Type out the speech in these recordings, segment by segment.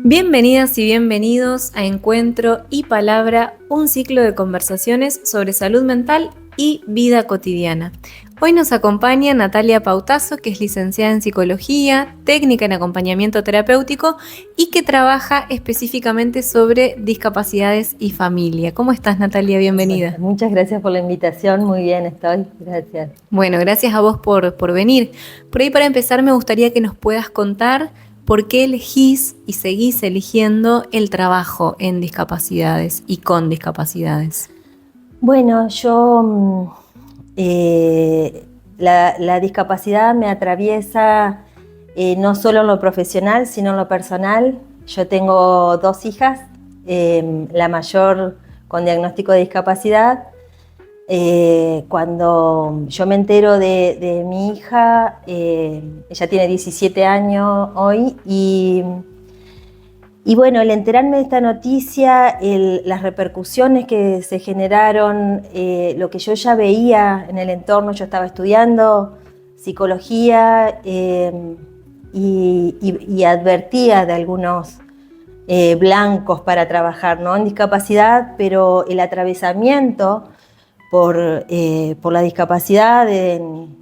Bienvenidas y bienvenidos a Encuentro y Palabra, un ciclo de conversaciones sobre salud mental y vida cotidiana. Hoy nos acompaña Natalia Pautazo, que es licenciada en Psicología, técnica en acompañamiento terapéutico y que trabaja específicamente sobre discapacidades y familia. ¿Cómo estás, Natalia? Bienvenida. Bueno, muchas gracias por la invitación, muy bien estoy, gracias. Bueno, gracias a vos por venir. Por ahí, para empezar, me gustaría que nos puedas contar por qué elegís y seguís eligiendo el trabajo en discapacidades y con discapacidades. Bueno, yo la discapacidad me atraviesa no solo en lo profesional, sino en lo personal. Yo tengo 2 hijas, la mayor con diagnóstico de discapacidad. Cuando yo me entero de mi hija, ella tiene 17 años hoy, y bueno, al enterarme de esta noticia, las repercusiones que se generaron, lo que yo ya veía en el entorno, yo estaba estudiando psicología y advertía de algunos blancos para trabajar, ¿no?, en discapacidad, pero el atravesamiento por la discapacidad en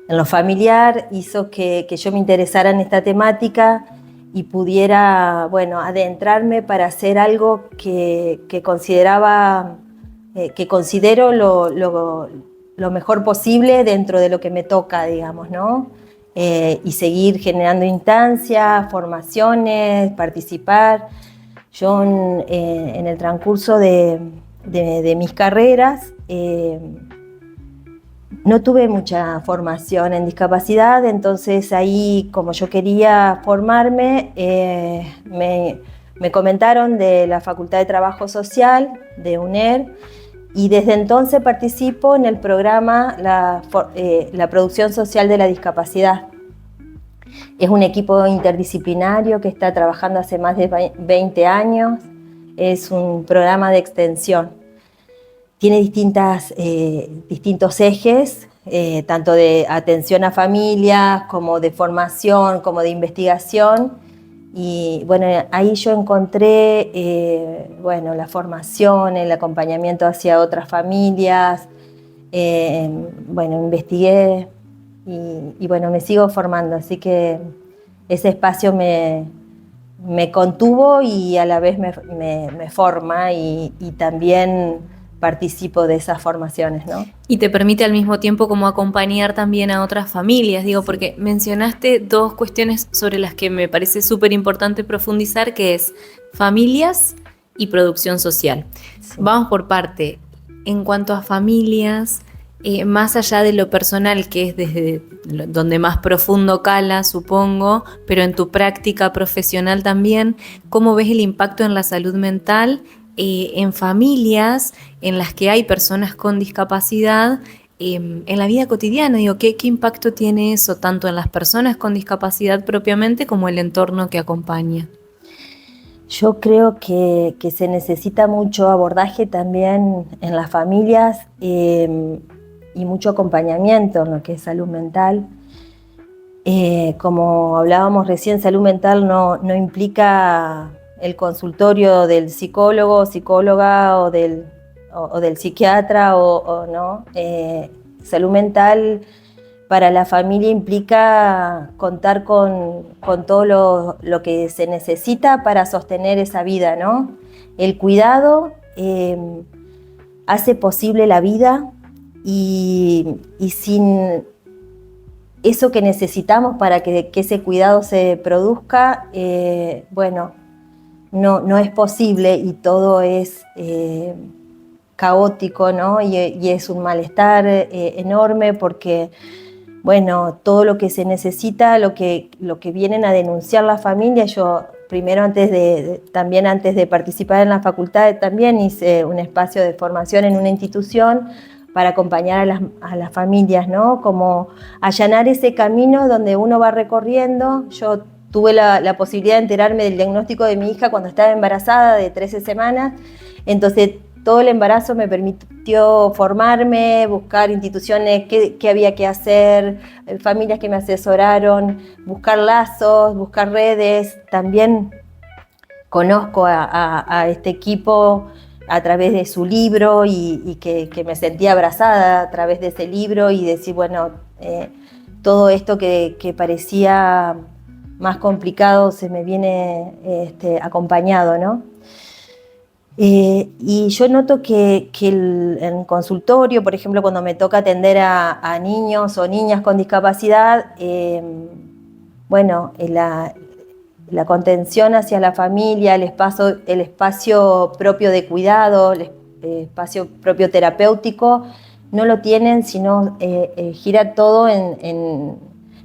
lo familiar hizo que yo me interesara en esta temática y pudiera, bueno, adentrarme para hacer algo que considero lo mejor posible dentro de lo que me toca, digamos, ¿no? Y seguir generando instancias, formaciones, participar. Yo en el transcurso de mis carreras no tuve mucha formación en discapacidad, entonces ahí, como yo quería formarme, me comentaron de la Facultad de Trabajo Social de UNER, y desde entonces participo en el programa la Producción Social de la Discapacidad. Es un equipo interdisciplinario que está trabajando hace más de 20 años, es un programa de extensión. Tiene distintos ejes, tanto de atención a familias, como de formación, como de investigación. Y bueno, ahí yo encontré la formación, el acompañamiento hacia otras familias. Investigué y bueno, me sigo formando, así que ese espacio me contuvo y a la vez me forma y también participo de esas formaciones, ¿no? Y te permite al mismo tiempo como acompañar también a otras familias, digo, sí, porque mencionaste 2 cuestiones sobre las que me parece súper importante profundizar, que es familias y producción social. Sí. Vamos por parte. En cuanto a familias, más allá de lo personal, que es desde donde más profundo cala, supongo, pero en tu práctica profesional también, ¿cómo ves el impacto en la salud mental en familias en las que hay personas con discapacidad en la vida cotidiana? Digo, ¿qué impacto tiene eso tanto en las personas con discapacidad propiamente como el entorno que acompaña? Yo creo que se necesita mucho abordaje también en las familias y mucho acompañamiento en lo que es salud mental. Como hablábamos recién, salud mental no implica el consultorio del psicólogo, psicóloga o del psiquiatra o no. Salud mental para la familia implica contar con todo lo que se necesita para sostener esa vida, ¿no? El cuidado hace posible la vida y sin eso que necesitamos para que ese cuidado se produzca, no es posible y todo es caótico, ¿no? Y es un malestar enorme porque, bueno, todo lo que se necesita, lo que vienen a denunciar la familia. Yo primero, antes de participar en la facultad, también hice un espacio de formación en una institución para acompañar a las familias, ¿no? Como allanar ese camino donde uno va recorriendo. Yo tuve la posibilidad de enterarme del diagnóstico de mi hija cuando estaba embarazada de 13 semanas, entonces todo el embarazo me permitió formarme, buscar instituciones, qué había que hacer, familias que me asesoraron, buscar lazos, buscar redes. También conozco a este equipo a través de su libro y que me sentí abrazada a través de ese libro y decir, bueno, todo esto que parecía más complicado se me viene acompañado, ¿no? Y yo noto que en consultorio, por ejemplo, cuando me toca atender a niños o niñas con discapacidad, bueno, la contención hacia la familia, el espacio propio de cuidado, el espacio propio terapéutico, no lo tienen, sino gira todo en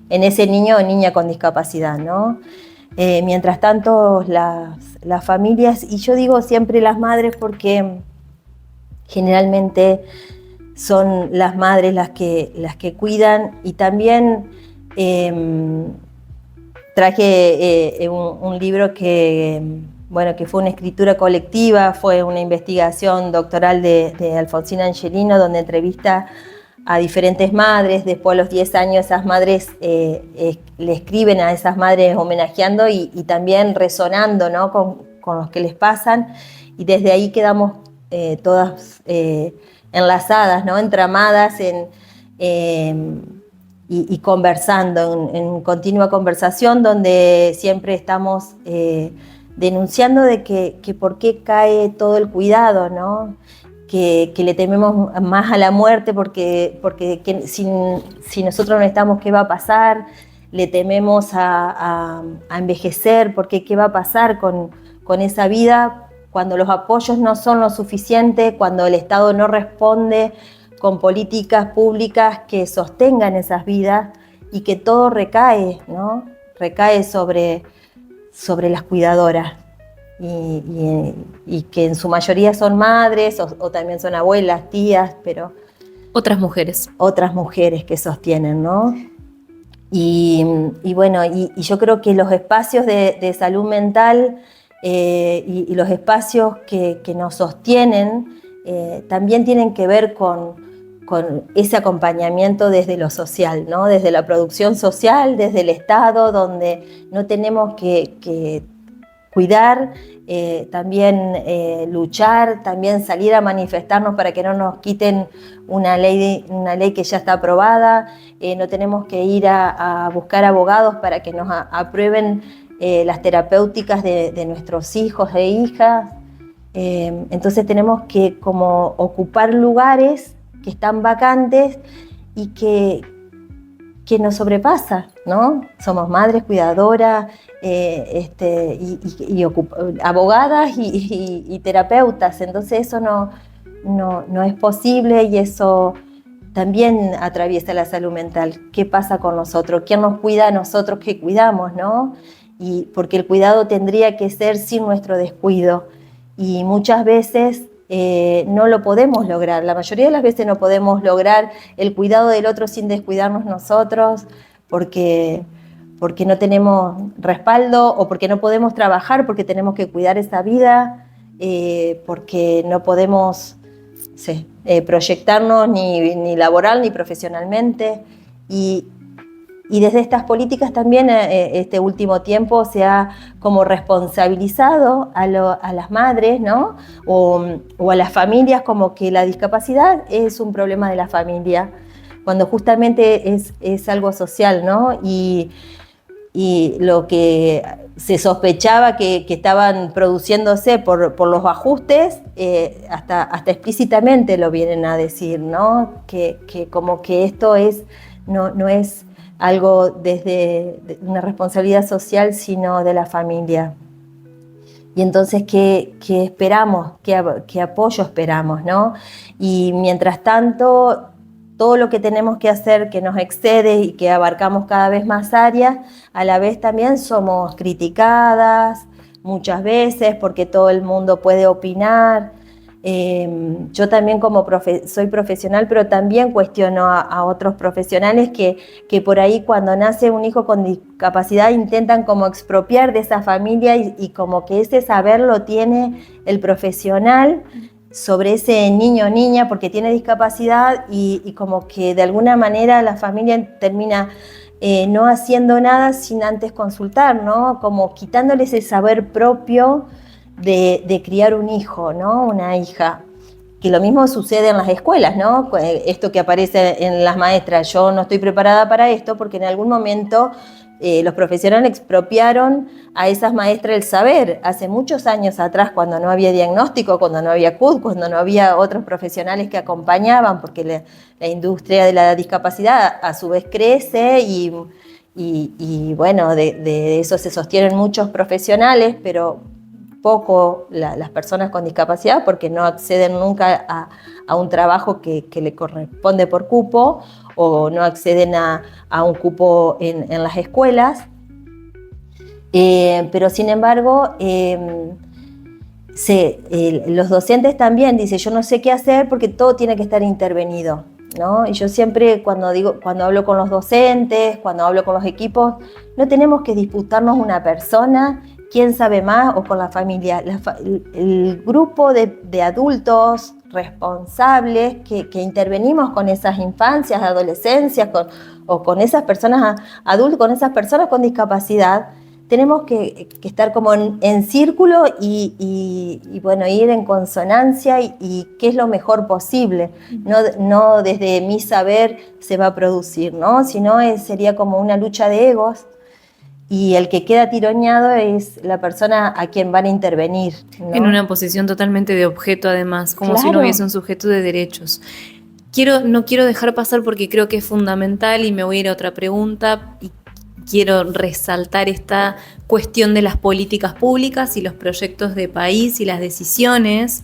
ese niño o niña con discapacidad, ¿no? Mientras tanto, las familias, y yo digo siempre las madres porque generalmente son las madres las que cuidan, y también traje un libro que fue una escritura colectiva, fue una investigación doctoral de Alfonsina Angelino, donde entrevista a diferentes madres. Después, a los 10 años, esas madres le escriben a esas madres homenajeando y también resonando, ¿no? con los que les pasan, y desde ahí quedamos todas enlazadas, ¿no? Entramadas y conversando, en continua conversación, donde siempre estamos denunciando de que por qué cae todo el cuidado, ¿no? Que le tememos más a la muerte porque si nosotros no estamos, ¿qué va a pasar? Le tememos a envejecer, porque ¿qué va a pasar con esa vida cuando los apoyos no son lo suficiente, cuando el Estado no responde con políticas públicas que sostengan esas vidas, y que todo recae, ¿no? Recae sobre las cuidadoras? Y que en su mayoría son madres o también son abuelas, tías, pero otras mujeres que sostienen, ¿no? Y bueno, y yo creo que los espacios de salud mental y los espacios que nos sostienen también tienen que ver con ese acompañamiento desde lo social, ¿no? Desde la producción social, desde el Estado, donde no tenemos que cuidar, también luchar, también salir a manifestarnos para que no nos quiten una ley que ya está aprobada. No tenemos que ir a buscar abogados para que nos aprueben las terapéuticas de nuestros hijos e hijas. Entonces tenemos que como ocupar lugares que están vacantes y que nos sobrepasa, ¿no? Somos madres, cuidadoras, abogadas y terapeutas. Entonces eso no es posible, y eso también atraviesa la salud mental. ¿Qué pasa con nosotros? ¿Quién nos cuida a nosotros que cuidamos, no? Y porque el cuidado tendría que ser sin nuestro descuido, y muchas veces no lo podemos lograr. La mayoría de las veces no podemos lograr el cuidado del otro sin descuidarnos nosotros, porque no tenemos respaldo, o porque no podemos trabajar porque tenemos que cuidar esa vida, porque no podemos proyectarnos ni laboral ni profesionalmente. Y desde estas políticas también este último tiempo se ha como responsabilizado a las madres, ¿no? O a las familias, como que la discapacidad es un problema de la familia, cuando justamente es algo social, ¿no? Y lo que se sospechaba que estaban produciéndose por los ajustes, hasta explícitamente lo vienen a decir, ¿no? Que como que esto no es algo desde una responsabilidad social, sino de la familia. Y entonces, ¿qué esperamos? ¿Qué apoyo esperamos, no? Y mientras tanto, todo lo que tenemos que hacer, que nos excede y que abarcamos cada vez más áreas, a la vez también somos criticadas muchas veces, porque todo el mundo puede opinar. Yo también soy profesional, pero también cuestiono a otros profesionales que por ahí, cuando nace un hijo con discapacidad, intentan como expropiar de esa familia, y como que ese saber lo tiene el profesional, sobre ese niño o niña porque tiene discapacidad y como que de alguna manera la familia termina no haciendo nada sin antes consultar, ¿no? Como quitándole ese saber propio de criar un hijo, ¿no? Una hija. Que lo mismo sucede en las escuelas, ¿no? Esto que aparece en las maestras, yo no estoy preparada para esto porque en algún momento los profesionales expropiaron a esas maestras el saber. Hace muchos años atrás, cuando no había diagnóstico, cuando no había CUD, cuando no había otros profesionales que acompañaban, porque la industria de la discapacidad a su vez crece y bueno, de eso se sostienen muchos profesionales, pero poco las personas con discapacidad porque no acceden nunca a un trabajo que le corresponde por cupo o no acceden a un cupo en las escuelas. Pero sin embargo, los docentes también dicen, yo no sé qué hacer porque todo tiene que estar intervenido, ¿no? Y yo siempre cuando hablo con los docentes, cuando hablo con los equipos, no tenemos que disputarnos una persona, quién sabe más, o con la familia. El grupo de adultos responsables que intervenimos con esas infancias, adolescencias, o con esas personas adultas, con esas personas con discapacidad, tenemos que estar como en círculo y bueno, ir en consonancia y qué es lo mejor posible. No desde mi saber se va a producir, ¿no? Sino sería como una lucha de egos. Y el que queda tironeado es la persona a quien van a intervenir, ¿no? En una posición totalmente de objeto, además, como Claro. si no hubiese un sujeto de derechos. No quiero dejar pasar porque creo que es fundamental y me voy a ir a otra pregunta y quiero resaltar esta cuestión de las políticas públicas y los proyectos de país y las decisiones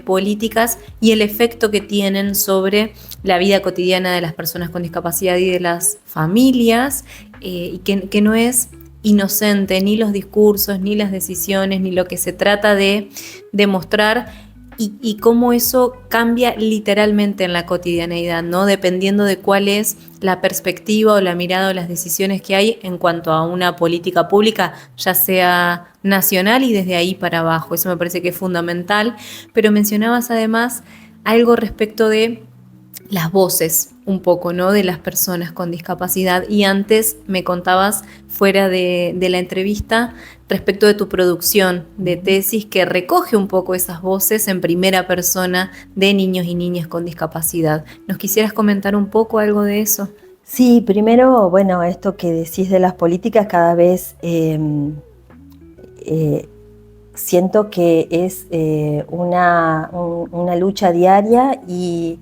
políticas y el efecto que tienen sobre la vida cotidiana de las personas con discapacidad y de las familias, y que no es inocente ni los discursos, ni las decisiones, ni lo que se trata de demostrar y cómo eso cambia literalmente en la cotidianeidad, ¿no? Dependiendo de cuál es la perspectiva o la mirada o las decisiones que hay en cuanto a una política pública, ya sea nacional y desde ahí para abajo. Eso me parece que es fundamental. Pero mencionabas además algo respecto de las voces un poco, ¿no? De las personas con discapacidad. Y antes me contabas fuera de la entrevista respecto de tu producción de tesis que recoge un poco esas voces en primera persona de niños y niñas con discapacidad. ¿Nos quisieras comentar un poco algo de eso? Sí, primero, bueno, esto que decís de las políticas cada vez siento que es una lucha diaria y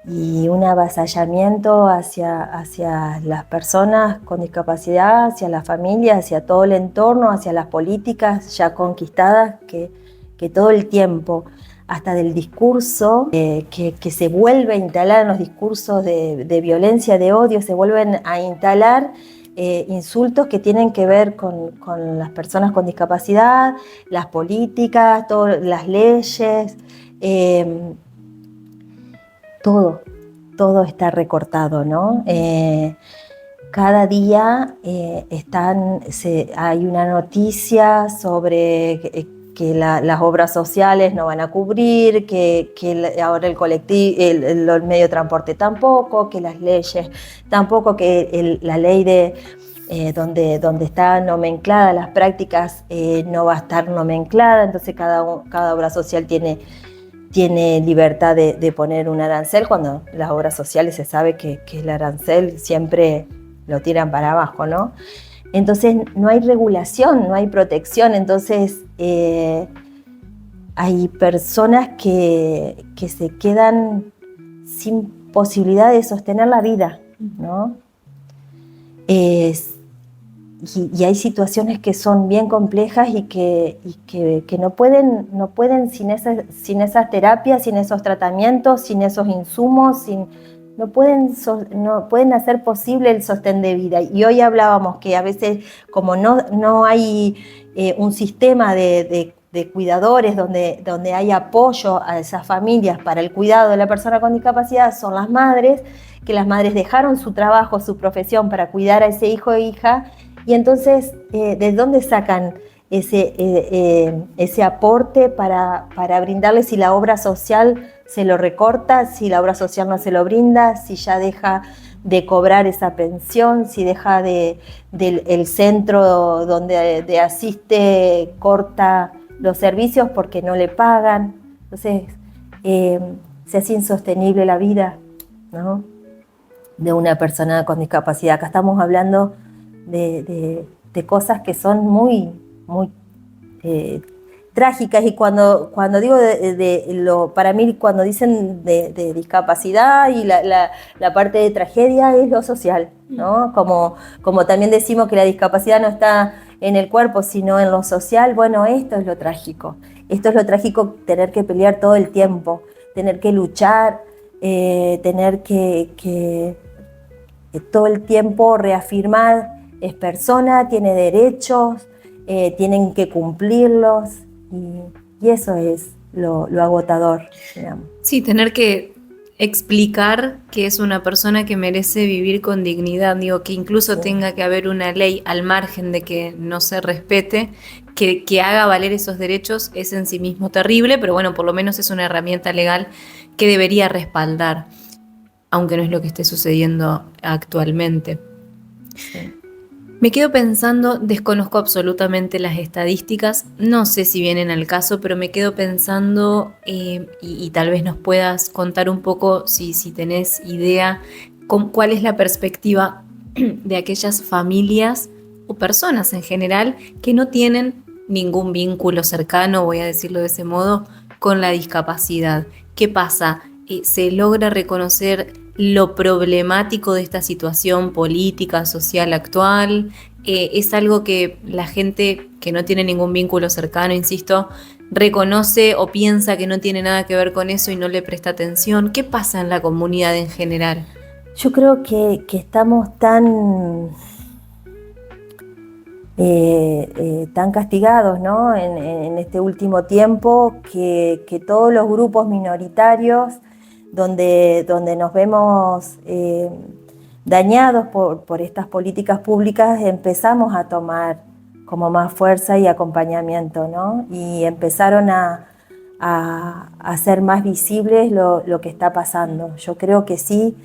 un avasallamiento hacia las personas con discapacidad, hacia la familia, hacia todo el entorno, hacia las políticas ya conquistadas que todo el tiempo, hasta del discurso que se vuelve a instalar en los discursos de violencia, de odio, se vuelven a instalar insultos que tienen que ver con las personas con discapacidad, las políticas, las leyes. Todo está recortado, ¿no? Cada día hay una noticia sobre que las obras sociales no van a cubrir, que ahora el medio de transporte tampoco, que las leyes tampoco, que la ley donde está nomenclada las prácticas no va a estar nomenclada, entonces cada obra social tiene libertad de poner un arancel, cuando las obras sociales se sabe que el arancel siempre lo tiran para abajo, ¿no? Entonces no hay regulación, no hay protección, entonces hay personas que se quedan sin posibilidad de sostener la vida, ¿no? Y hay situaciones que son bien complejas y que no pueden sin esas terapias, sin esos tratamientos, sin esos insumos, no pueden hacer posible el sostén de vida. Y hoy hablábamos que a veces como no hay un sistema de cuidadores donde hay apoyo a esas familias para el cuidado de la persona con discapacidad, son las madres, que las madres dejaron su trabajo, su profesión para cuidar a ese hijo e hija. Y entonces, ¿de dónde sacan ese aporte para brindarle, si la obra social se lo recorta, si la obra social no se lo brinda, si ya deja de cobrar esa pensión, si deja el centro donde asiste corta los servicios porque no le pagan. Entonces se hace insostenible la vida, ¿no?, de una persona con discapacidad. Acá estamos hablando de cosas que son muy trágicas, y cuando digo para mí, cuando dicen de discapacidad y la parte de tragedia, es lo social, ¿no? Como también decimos que la discapacidad no está en el cuerpo, sino en lo social. Bueno, esto es lo trágico. Esto es lo trágico, tener que pelear todo el tiempo, tener que luchar, tener que todo el tiempo reafirmar: es persona, tiene derechos, tienen que cumplirlos, y eso es lo agotador, digamos. Sí, tener que explicar que es una persona que merece vivir con dignidad, digo, que incluso tenga que haber una ley al margen de que no se respete, que haga valer esos derechos, es en sí mismo terrible, pero bueno, por lo menos es una herramienta legal que debería respaldar, aunque no es lo que esté sucediendo actualmente. Sí. Me quedo pensando, desconozco absolutamente las estadísticas, no sé si vienen al caso, pero me quedo pensando, y tal vez nos puedas contar un poco, si tenés idea, cuál es la perspectiva de aquellas familias o personas en general que no tienen ningún vínculo cercano, voy a decirlo de ese modo, con la discapacidad. ¿Qué pasa? ¿Se logra reconocer lo problemático de esta situación política, social actual? Es algo que la gente que no tiene ningún vínculo cercano, insisto, reconoce o piensa que no tiene nada que ver con eso y no le presta atención. ¿Qué pasa en la comunidad en general? Yo creo que estamos tan castigados, ¿no?, en este último tiempo, que todos los grupos minoritarios donde nos vemos dañados por estas políticas públicas, empezamos a tomar como más fuerza y acompañamiento, ¿no? Y empezaron a hacer más visibles lo que está pasando. Yo creo que sí,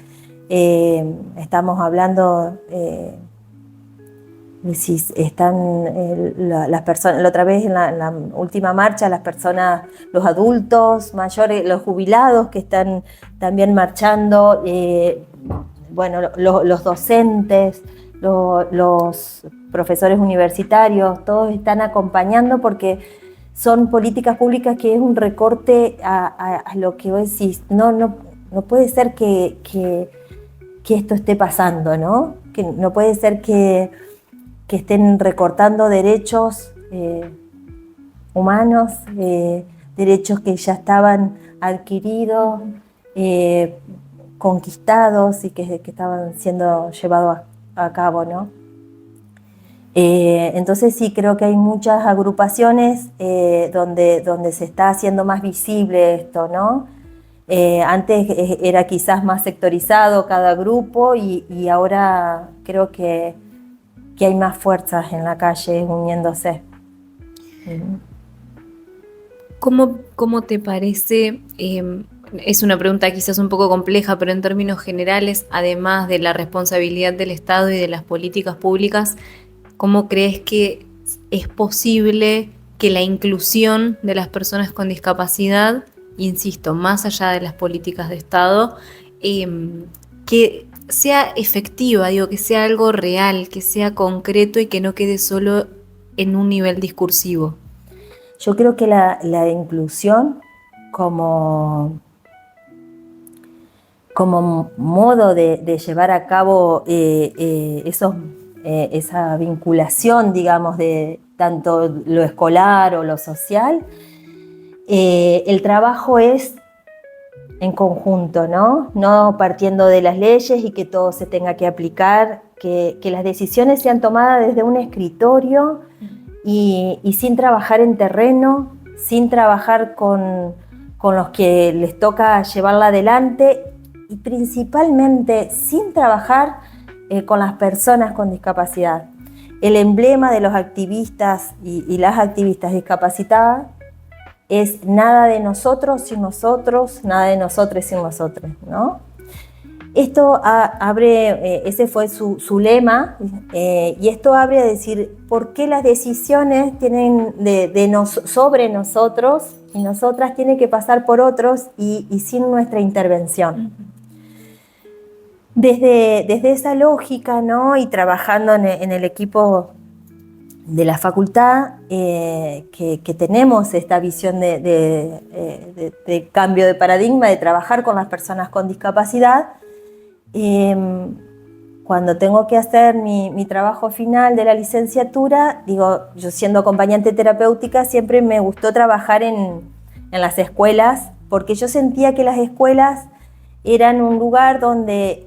estamos hablando, si están las personas, la otra vez en la última marcha, las personas, los adultos mayores, los jubilados que están también marchando, bueno, los docentes, los profesores universitarios, todos están acompañando, porque son políticas públicas que es un recorte a lo que vos decís. No puede ser que esto esté pasando, ¿no? Que no puede ser que estén recortando derechos humanos, derechos que ya estaban adquiridos, conquistados, y que estaban siendo llevados a cabo, ¿no? Entonces sí, creo que hay muchas agrupaciones donde se está haciendo más visible esto, ¿no? Antes era quizás más sectorizado cada grupo, y ahora creo que hay más fuerzas en la calle uniéndose. ¿Cómo te parece? Es una pregunta quizás un poco compleja, pero en términos generales, además de la responsabilidad del Estado y de las políticas públicas, ¿cómo crees que es posible que la inclusión de las personas con discapacidad, insisto, más allá de las políticas de Estado, que sea efectiva, digo, que sea algo real, que sea concreto y que no quede solo en un nivel discursivo? Yo creo que la inclusión como modo de llevar a cabo esa vinculación, digamos, de tanto lo escolar o lo social, el trabajo es en conjunto, ¿no? No partiendo de las leyes y que todo se tenga que aplicar, que las decisiones sean tomadas desde un escritorio y sin trabajar en terreno, sin trabajar con los que les toca llevarla adelante, y principalmente sin trabajar con las personas con discapacidad. el emblema de los activistas y las activistas discapacitadas es nada de nosotros sin nosotros, nada de nosotros sin nosotros, ¿no? Esto abre, ese fue su lema, y esto abre a decir por qué las decisiones tienen sobre nosotros y nosotras tienen que pasar por otros y sin nuestra intervención. Desde esa lógica, ¿no? Y trabajando en el equipo de la facultad, que tenemos esta visión de cambio de paradigma, de trabajar con las personas con discapacidad, cuando tengo que hacer mi trabajo final de la licenciatura, digo, yo siendo acompañante terapéutica siempre me gustó trabajar en las escuelas, porque yo sentía que las escuelas eran un lugar donde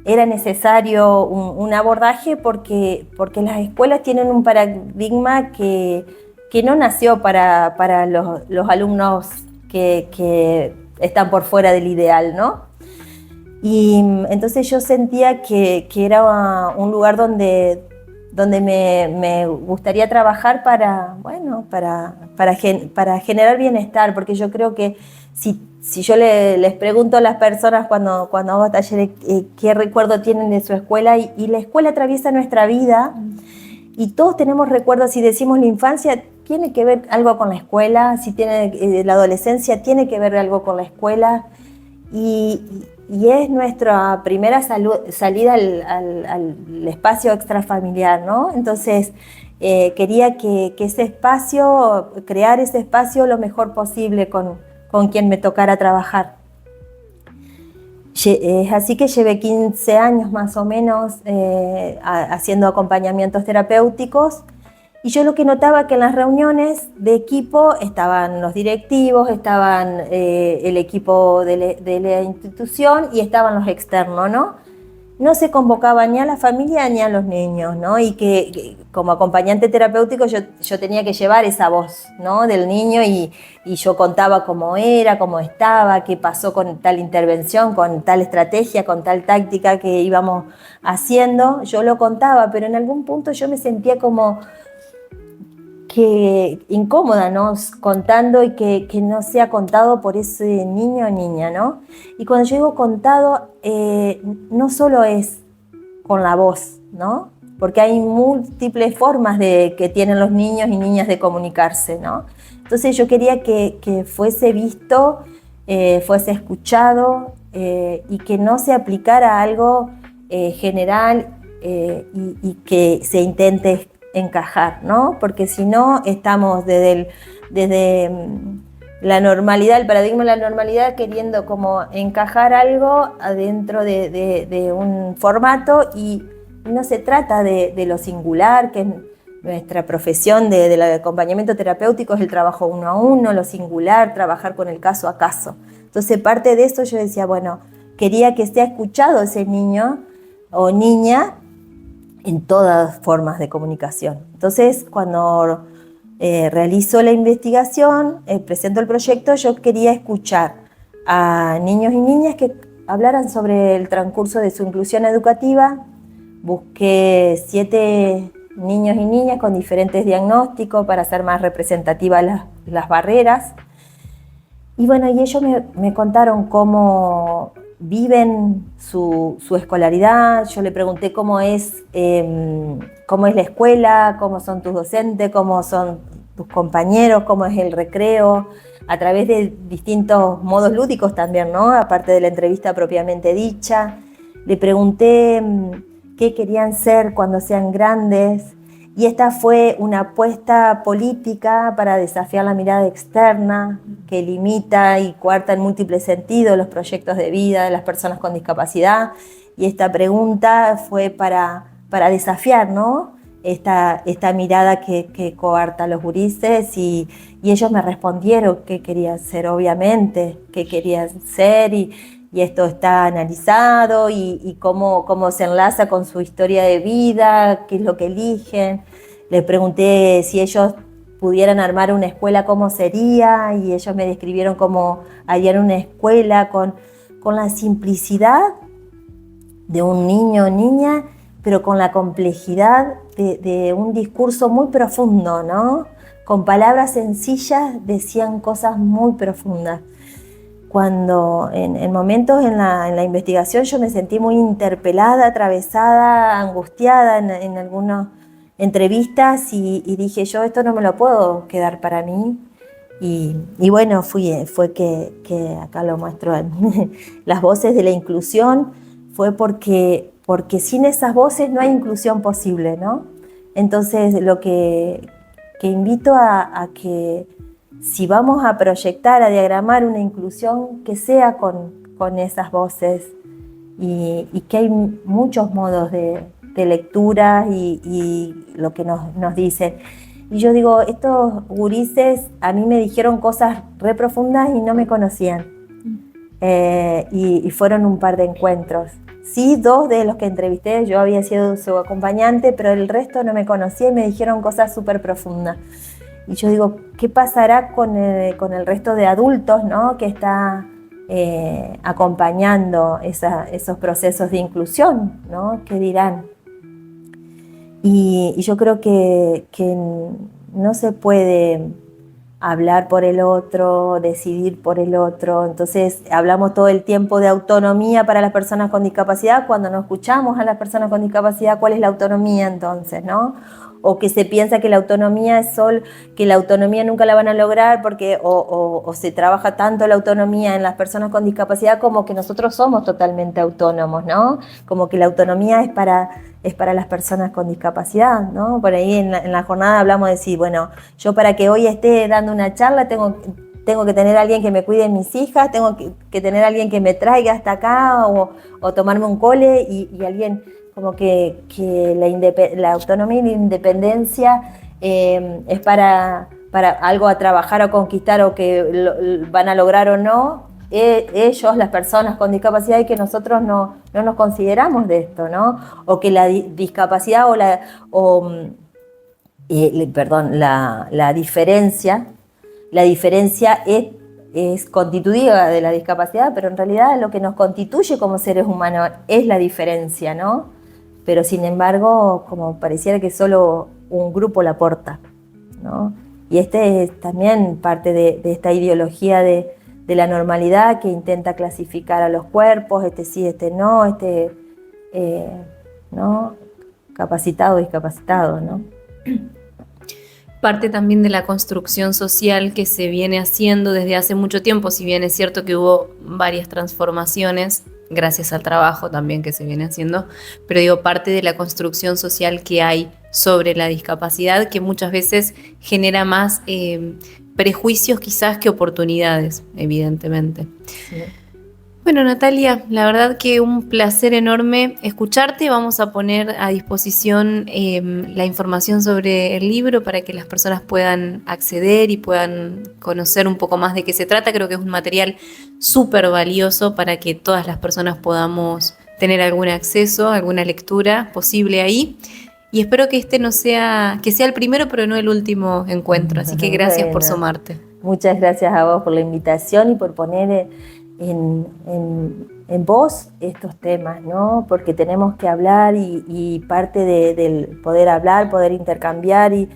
era necesario un abordaje, porque las escuelas tienen un paradigma que no nació para los alumnos que están por fuera del ideal, ¿no? Y entonces yo sentía que era un lugar donde me gustaría trabajar para generar bienestar, porque yo creo que si yo les pregunto a las personas cuando hago talleres qué recuerdo tienen de su escuela, y la escuela atraviesa nuestra vida, y todos tenemos recuerdos. Si decimos la infancia, tiene que ver algo con la escuela, si tiene la adolescencia, tiene que ver algo con la escuela, y es nuestra primera salida al espacio extrafamiliar, ¿no? Entonces quería que ese espacio, crear ese espacio lo mejor posible con quien me tocara trabajar. Es así que llevé 15 años más o menos haciendo acompañamientos terapéuticos, y yo lo que notaba que en las reuniones de equipo estaban los directivos, estaban el equipo de la institución y estaban los externos, ¿no? No se convocaba ni a la familia ni a los niños, ¿no? Y que como acompañante terapéutico yo tenía que llevar esa voz, ¿no? Del niño, y yo contaba cómo era, cómo estaba, qué pasó con tal intervención, con tal estrategia, con tal táctica que íbamos haciendo. Yo lo contaba, pero en algún punto yo me sentía como que incómoda, ¿no? Contando, y que no sea contado por ese niño o niña, ¿no? Y cuando yo digo contado, no solo es con la voz, ¿no? Porque hay múltiples formas que tienen los niños y niñas de comunicarse, ¿no? Entonces yo quería que fuese visto, fuese escuchado, y que no se aplicara algo general, y que se intente encajar, ¿no? Porque si no, estamos desde la normalidad, el paradigma de la normalidad, queriendo como encajar algo adentro de un formato, y no se trata de lo singular, que es nuestra profesión del acompañamiento terapéutico, es el trabajo uno a uno, lo singular, trabajar con el caso a caso. Entonces, parte de eso yo decía, bueno, quería que sea escuchado ese niño o niña en todas formas de comunicación. Entonces, cuando realizo la investigación, presento el proyecto, yo quería escuchar a niños y niñas que hablaran sobre el transcurso de su inclusión educativa. Busqué 7 niños y niñas con diferentes diagnósticos para hacer más representativas las barreras. Y bueno, y ellos me contaron cómo viven su escolaridad. Yo le pregunté cómo es la escuela, cómo son tus docentes, cómo son tus compañeros, cómo es el recreo, a través de distintos modos lúdicos también, ¿no? Aparte de la entrevista propiamente dicha. Le pregunté qué querían ser cuando sean grandes, y esta fue una apuesta política para desafiar la mirada externa que limita y coarta en múltiples sentidos los proyectos de vida de las personas con discapacidad. Y esta pregunta fue para desafiar, ¿no? Esta mirada que coarta a los gurises, y ellos me respondieron qué querían ser, obviamente, qué querían ser, y esto está analizado, y cómo se enlaza con su historia de vida, qué es lo que eligen. Les pregunté si ellos pudieran armar una escuela, cómo sería, y ellos me describieron cómo harían una escuela con la simplicidad de un niño o niña, pero con la complejidad de un discurso muy profundo, ¿no? Con palabras sencillas decían cosas muy profundas. Cuando en momentos en la investigación yo me sentí muy interpelada, atravesada, angustiada en algunas entrevistas y dije yo esto no me lo puedo quedar para mí. Y bueno, fue que acá lo muestro en las voces de la inclusión, fue porque sin esas voces no hay inclusión posible, ¿no? Entonces lo que invito a que si vamos a proyectar, a diagramar una inclusión, que sea con esas voces y que hay muchos modos de lectura y lo que nos dicen. Y yo digo, estos gurises a mí me dijeron cosas re profundas y no me conocían. Y fueron un par de encuentros. Sí, 2 de los que entrevisté, yo había sido su acompañante, pero el resto no me conocía y me dijeron cosas súper profundas. Y yo digo, ¿qué pasará con el resto de adultos, ¿no? Que está acompañando esos procesos de inclusión, ¿no? ¿Qué dirán? Y yo creo que no se puede hablar por el otro, decidir por el otro. Entonces hablamos todo el tiempo de autonomía para las personas con discapacidad. Cuando no escuchamos a las personas con discapacidad, ¿cuál es la autonomía entonces, no? O que se piensa que la autonomía es solo, que la autonomía nunca la van a lograr porque o se trabaja tanto la autonomía en las personas con discapacidad como que nosotros somos totalmente autónomos, ¿no? Como que la autonomía es para las personas con discapacidad, ¿no? Por ahí en la jornada hablamos de decir, bueno, yo para que hoy esté dando una charla tengo que tener a alguien que me cuide de mis hijas, tengo que tener a alguien que me traiga hasta acá o tomarme un cole y alguien como que la autonomía y la independencia es para algo a trabajar o conquistar o que van a lograr o no, ellos, las personas con discapacidad, y que nosotros no nos consideramos de esto, ¿no? O que la discapacidad la diferencia es constitutiva de la discapacidad, pero en realidad lo que nos constituye como seres humanos es la diferencia, ¿no? Pero sin embargo, como pareciera que solo un grupo la porta, ¿no? Y este es también parte de esta ideología de la normalidad que intenta clasificar a los cuerpos, este sí, este no, ¿no? Capacitado, discapacitado, ¿no? Parte también de la construcción social que se viene haciendo desde hace mucho tiempo, si bien es cierto que hubo varias transformaciones, gracias al trabajo también que se viene haciendo, pero digo, parte de la construcción social que hay sobre la discapacidad que muchas veces genera más prejuicios quizás que oportunidades, evidentemente. Sí. Bueno, Natalia, la verdad que un placer enorme escucharte. Vamos a poner a disposición la información sobre el libro para que las personas puedan acceder y puedan conocer un poco más de qué se trata. Creo que es un material súper valioso para que todas las personas podamos tener algún acceso, alguna lectura posible ahí. Y espero que este sea el primero, pero no el último encuentro. Así que gracias por sumarte. Muchas gracias a vos por la invitación y por poner en voz estos temas, ¿no? Porque tenemos que hablar y parte del poder hablar, poder intercambiar y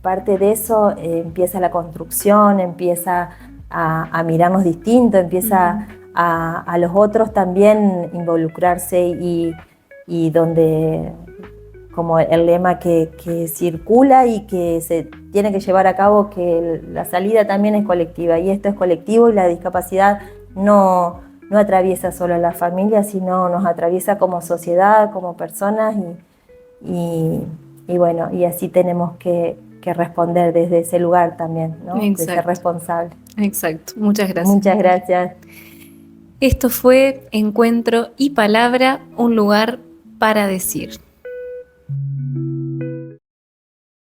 parte de eso empieza la construcción, empieza a mirarnos distinto, empieza a los otros también involucrarse y donde como el lema que circula y que se tiene que llevar a cabo, que la salida también es colectiva y esto es colectivo y la discapacidad no atraviesa solo a la familia, sino nos atraviesa como sociedad, como personas y bueno, y así tenemos que responder desde ese lugar también, ¿no? Exacto. De ser responsable. Exacto, muchas gracias. Muchas gracias. Esto fue Encuentro y Palabra, un lugar para decir.